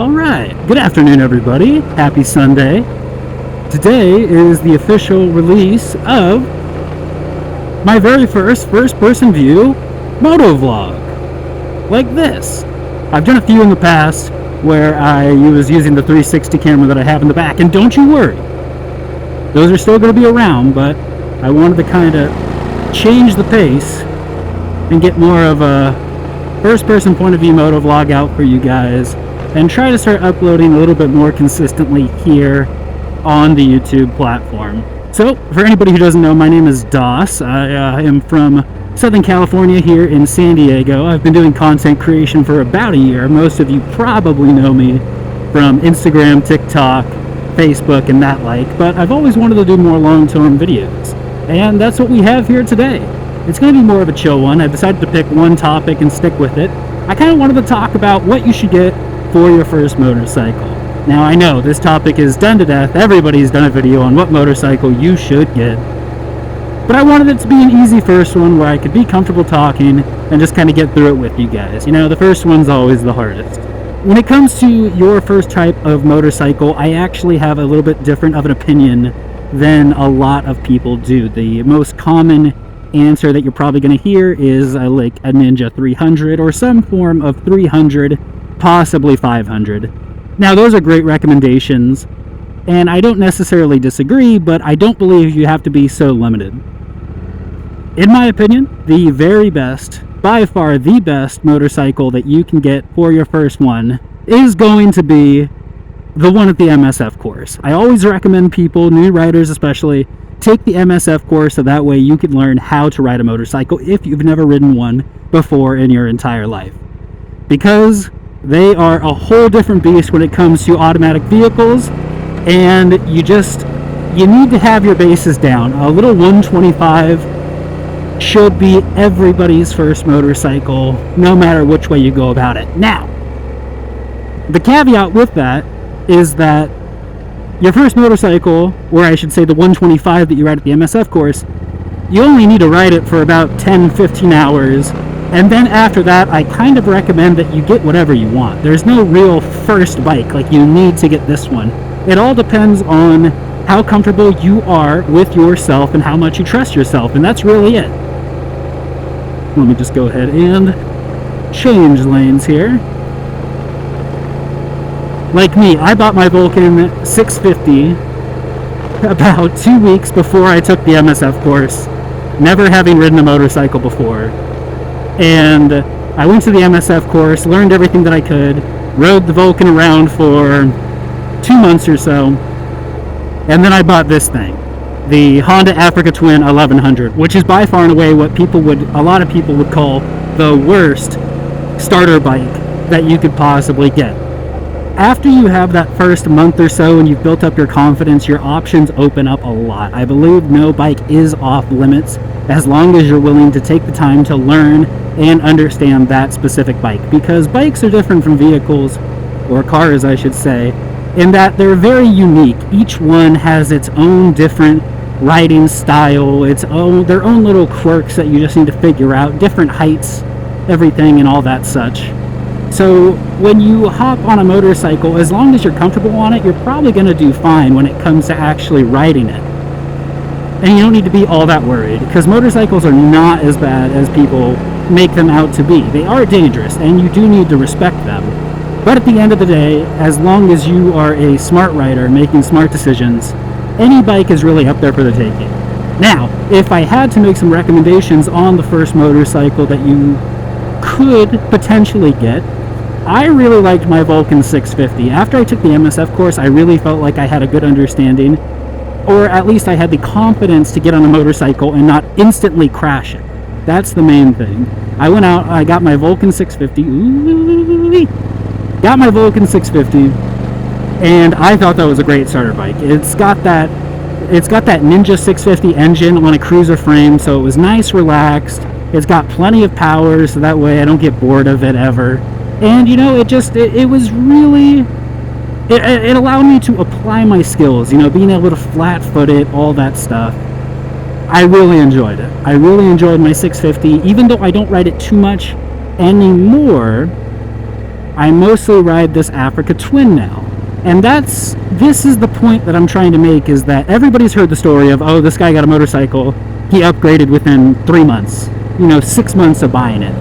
Alright, good afternoon everybody. Happy Sunday. Today is the official release of my very first-person view moto vlog. Like this. I've done a few in the past where I was using the 360 camera that I have in the back, and don't you worry. Those are still going to be around, but I wanted to kind of change the pace and get more of a first-person point of view moto vlog out for you guys, and try to start uploading a little bit more consistently here on the YouTube platform. So, for anybody who doesn't know, my name is Das. I am from Southern California here in San Diego. I've been doing content creation for about a year. Most of you probably know me from Instagram, TikTok, Facebook, and that like, but I've always wanted to do more long-term videos, and that's what we have here today. It's going to be more of a chill one. I've decided to pick one topic and stick with it. I kind of wanted to talk about what you should get for your first motorcycle. Now, I know this topic is done to death. Everybody's done a video on what motorcycle you should get. But I wanted it to be an easy first one where I could be comfortable talking and just kind of get through it with you guys. You know, the first one's always the hardest. When it comes to your first type of motorcycle, I actually have a little bit different of an opinion than a lot of people do. The most common answer that you're probably going to hear is like a Ninja 300 or some form of 300, possibly 500. Now, those are great recommendations, and I don't necessarily disagree, but I don't believe you have to be so limited. In my opinion, the very best, by far the best motorcycle that you can get for your first one is going to be the one at the MSF course. I always recommend people, new riders especially, take the MSF course so that way you can learn how to ride a motorcycle if you've never ridden one before in your entire life. Because they are a whole different beast when it comes to automatic vehicles, and you need to have your bases down. A little 125 should be everybody's first motorcycle, no matter which way you go about it. Now, the caveat with that is that your first motorcycle, or I should say the 125 that you ride at the MSF course, you only need to ride it for about 10-15 hours, and then after that, I kind of recommend that you get whatever you want. There's no real first bike, like you need to get this one. It all depends on how comfortable you are with yourself and how much you trust yourself, and that's really it. Let me just go ahead and change lanes here. Like me, I bought my Vulcan 650 about 2 weeks before I took the MSF course, never having ridden a motorcycle before. And I went to the MSF course, learned everything that I could, rode the Vulcan around for 2 months or so, and then I bought this thing, the Honda Africa Twin 1100, which is by far and away what a lot of people would call the worst starter bike that you could possibly get. After you have that first month or so and you've built up your confidence, your options open up a lot. I believe no bike is off limits as long as you're willing to take the time to learn and understand that specific bike, because bikes are different from vehicles, or cars I should say, in that they're very unique. Each one has its own different riding style, their own little quirks that you just need to figure out, different heights, everything and all that such. So when you hop on a motorcycle, as long as you're comfortable on it, you're probably going to do fine when it comes to actually riding it. And you don't need to be all that worried, because motorcycles are not as bad as people make them out to be. They are dangerous, and you do need to respect them. But at the end of the day, as long as you are a smart rider making smart decisions, any bike is really up there for the taking. Now, if I had to make some recommendations on the first motorcycle that you could potentially get, I really liked my Vulcan 650. After I took the MSF course, I really felt like I had a good understanding, or at least I had the confidence to get on a motorcycle and not instantly crash it. That's the main thing. I went out, I got my Vulcan 650, got my Vulcan 650, and I thought that was a great starter bike. It's got that Ninja 650 engine on a cruiser frame, so it was nice, relaxed. It's got plenty of power, so that way I don't get bored of it ever. And you know, it was really, it allowed me to apply my skills, you know, being able to flat-foot it, all that stuff. I really enjoyed it. I really enjoyed my 650, even though I don't ride it too much anymore. I mostly ride this Africa Twin now. And this is the point that I'm trying to make, is that everybody's heard the story of, oh, this guy got a motorcycle, he upgraded within 3 months, 6 months of buying it.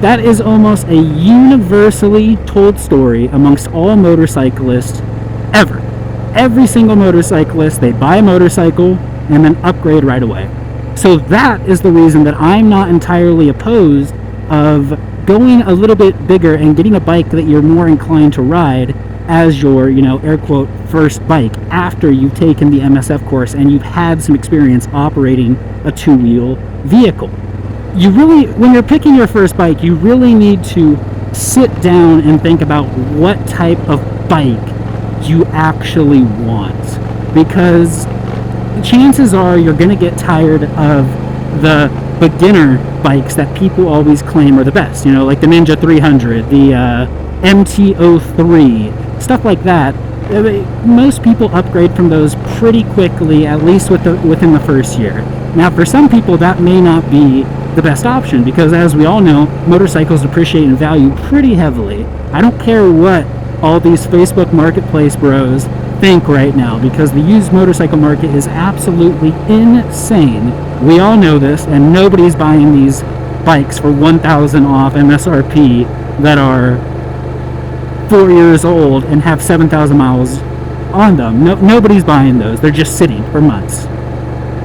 That is almost a universally told story amongst all motorcyclists ever. Every single motorcyclist, they buy a motorcycle and then upgrade right away. So that is the reason that I'm not entirely opposed of going a little bit bigger and getting a bike that you're more inclined to ride as your, air quote, first bike after you've taken the MSF course and you've had some experience operating a two-wheel vehicle. You really, when you're picking your first bike, you really need to sit down and think about what type of bike you actually want, because chances are you're going to get tired of the beginner bikes that people always claim are the best, like the Ninja 300, the MT-03, stuff like that. Most people upgrade from those pretty quickly, at least within the first year. Now, for some people, that may not be the best option, because as we all know, motorcycles depreciate in value pretty heavily. I don't care what all these Facebook marketplace bros think right now, because the used motorcycle market is absolutely insane. We all know this, and nobody's buying these bikes for $1,000 off MSRP that are 4 years old and have 7,000 miles on them. Nobody's buying those. They're just sitting for months.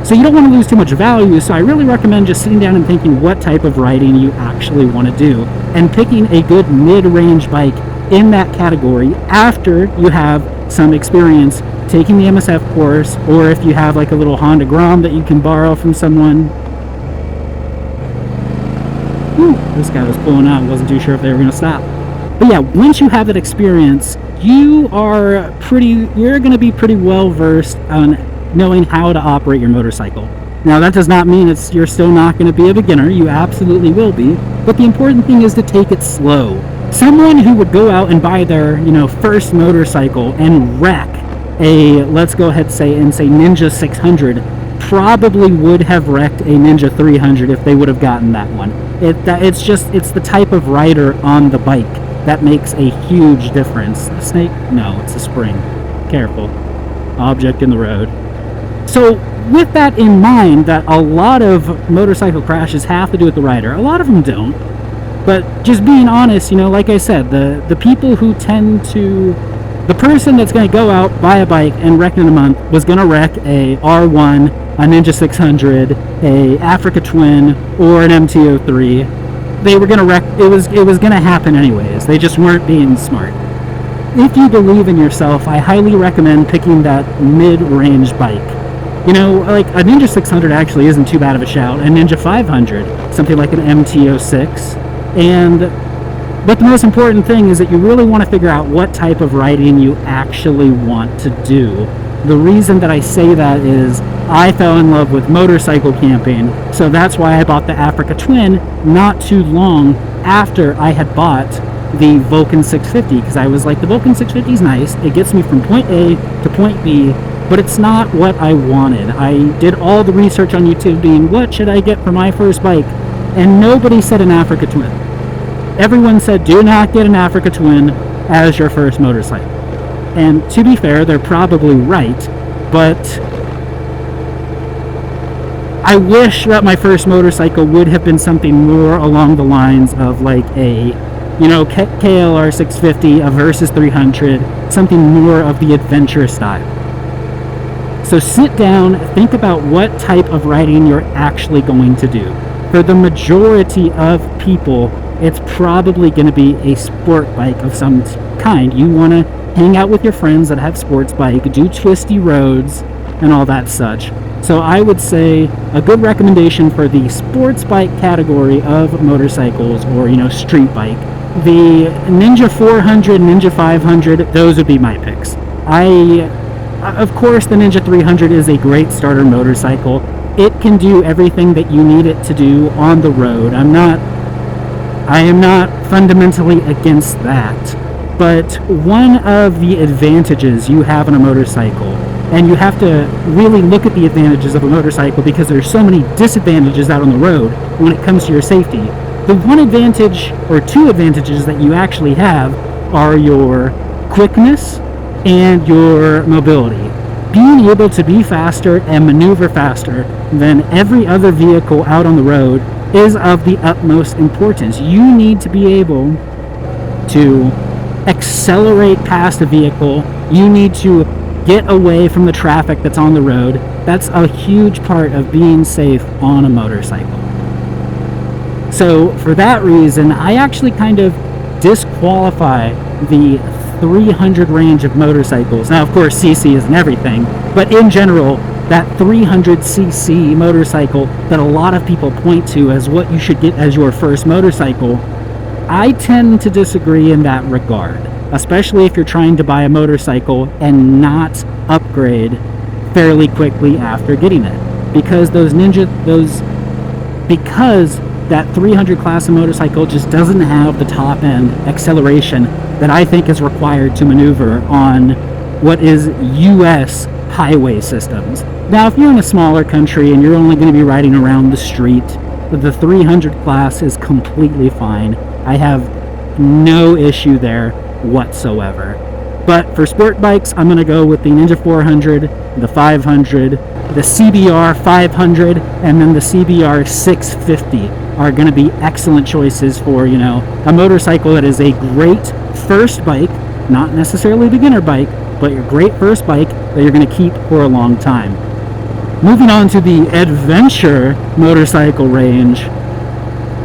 So you don't want to lose too much value, so I really recommend just sitting down and thinking what type of riding you actually want to do, and picking a good mid-range bike in that category after you have some experience taking the MSF course, or if you have like a little Honda Grom that you can borrow from someone. Whew, this guy was pulling out, wasn't too sure if they were going to stop. But yeah, once you have that experience, you're going to be pretty well versed on knowing how to operate your motorcycle. Now, that does not mean you're still not going to be a beginner. You absolutely will be. But the important thing is to take it slow. Someone who would go out and buy their, first motorcycle and wreck let's go ahead and say Ninja 600, probably would have wrecked a Ninja 300 if they would have gotten that one. It's the type of rider on the bike that makes a huge difference. A snake? No, it's a spring. Careful. Object in the road. So with that in mind, that a lot of motorcycle crashes have to do with the rider. A lot of them don't. But just being honest, like I said, the people who tend to... The person that's going to go out, buy a bike, and wreck it in a month was going to wreck a R1, a Ninja 600, a Africa Twin, or an MT-03. They were going to wreck... It was going to happen anyways. They just weren't being smart. If you believe in yourself, I highly recommend picking that mid-range bike. Like a Ninja 600 actually isn't too bad of a shout. A Ninja 500, something like an MT-06. But the most important thing is that you really want to figure out what type of riding you actually want to do. The reason that I say that is I fell in love with motorcycle camping, so that's why I bought the Africa Twin not too long after I had bought the Vulcan 650, because I was like, the Vulcan 650 is nice, it gets me from point A to point B, but it's not what I wanted. I did all the research on YouTube being, what should I get for my first bike? And nobody said an Africa Twin. Everyone said, do not get an Africa Twin as your first motorcycle. And to be fair, they're probably right, but I wish that my first motorcycle would have been something more along the lines of like a, KLR 650, a Versus 300, something more of the adventure style. So sit down, think about what type of riding you're actually going to do. For the majority of people, it's probably going to be a sport bike of some kind. You want to hang out with your friends that have sports bike, do twisty roads, and all that such. So I would say a good recommendation for the sports bike category of motorcycles, or, street bike, the Ninja 400, Ninja 500, those would be my picks. Of course, the Ninja 300 is a great starter motorcycle. It can do everything that you need it to do on the road. I am not fundamentally against that, but one of the advantages you have on a motorcycle, and you have to really look at the advantages of a motorcycle because there's so many disadvantages out on the road when it comes to your safety. The one advantage or two advantages that you actually have are your quickness and your mobility. Being able to be faster and maneuver faster than every other vehicle out on the road is of the utmost importance. You need to be able to accelerate past a vehicle. You need to get away from the traffic that's on the road. That's a huge part of being safe on a motorcycle. So for that reason, I actually kind of disqualify the 300 range of motorcycles. Now, of course, CC isn't everything, but in general, that 300cc motorcycle that a lot of people point to as what you should get as your first motorcycle, I tend to disagree in that regard, especially if you're trying to buy a motorcycle and not upgrade fairly quickly after getting it. Because because that 300 class of motorcycle just doesn't have the top end acceleration that I think is required to maneuver on what is US highway systems. Now, if you're in a smaller country and you're only going to be riding around the street, the 300 class is completely fine. I have no issue there whatsoever. But for sport bikes, I'm going to go with the Ninja 400, the 500, the CBR 500, and then the CBR 650 are going to be excellent choices for, a motorcycle that is a great first bike, not necessarily a beginner bike, but your great first bike that you're going to keep for a long time. Moving on to the adventure motorcycle range,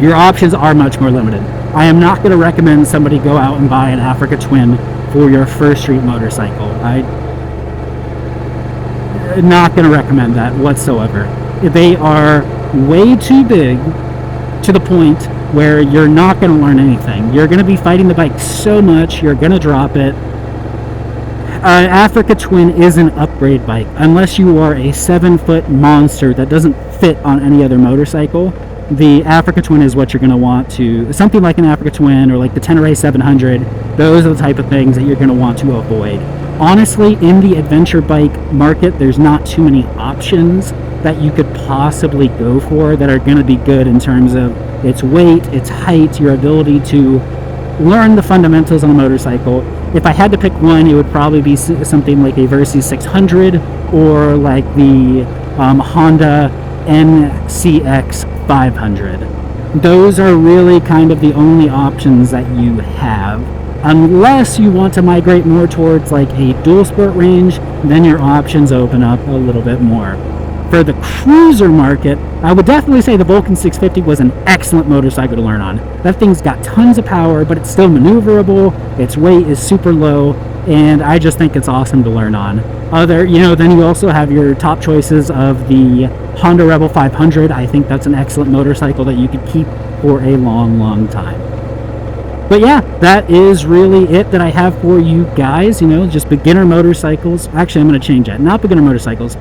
your options are much more limited. I am not going to recommend somebody go out and buy an Africa Twin for your first street motorcycle. I'm not going to recommend that whatsoever. They are way too big to the point where you're not going to learn anything. You're going to be fighting the bike so much, you're going to drop it. Africa Twin is an upgrade bike. Unless you are a 7-foot monster that doesn't fit on any other motorcycle, the Africa Twin is what you're going to want to, something like an Africa Twin or like the Tenere 700, those are the type of things that you're going to want to avoid. Honestly, in the adventure bike market, there's not too many options that you could possibly go for that are going to be good in terms of its weight, its height, your ability to learn the fundamentals on a motorcycle. If I had to pick one, it would probably be something like a Versys 600 or like the Honda NCX 500. Those are really kind of the only options that you have. Unless you want to migrate more towards like a dual sport range, then your options open up a little bit more. For the cruiser market, I would definitely say the Vulcan 650 was an excellent motorcycle to learn on. That thing's got tons of power, but it's still maneuverable, its weight is super low, and I just think it's awesome to learn on. Then you also have your top choices of the Honda Rebel 500. I think that's an excellent motorcycle that you could keep for a long, long time. But yeah, that is really it that I have for you guys, just beginner motorcycles. Actually, I'm going to change that. Not beginner motorcycles,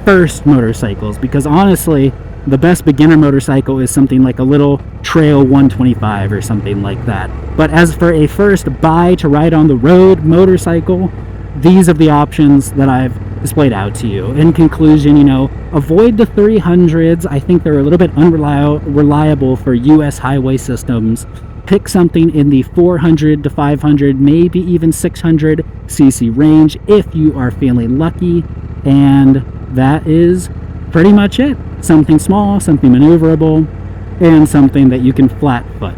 first motorcycles, because honestly, the best beginner motorcycle is something like a little Trail 125 or something like that. But as for a first buy to ride on the road motorcycle, these are the options that I've displayed out to you. In conclusion, avoid the 300s. I think they're a little bit unreliable for US highway systems. Pick something in the 400 to 500, maybe even 600 cc range if you are feeling lucky. And that is pretty much it. Something small, something maneuverable, and something that you can flat foot.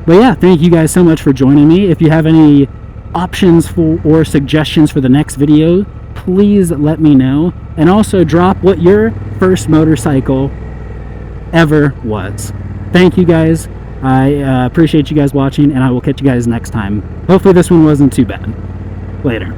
But yeah, thank you guys so much for joining me. If you have any options for or suggestions for the next video, please let me know. And also drop what your first motorcycle ever was. Thank you guys. I appreciate you guys watching, and I will catch you guys next time. Hopefully this one wasn't too bad. Later.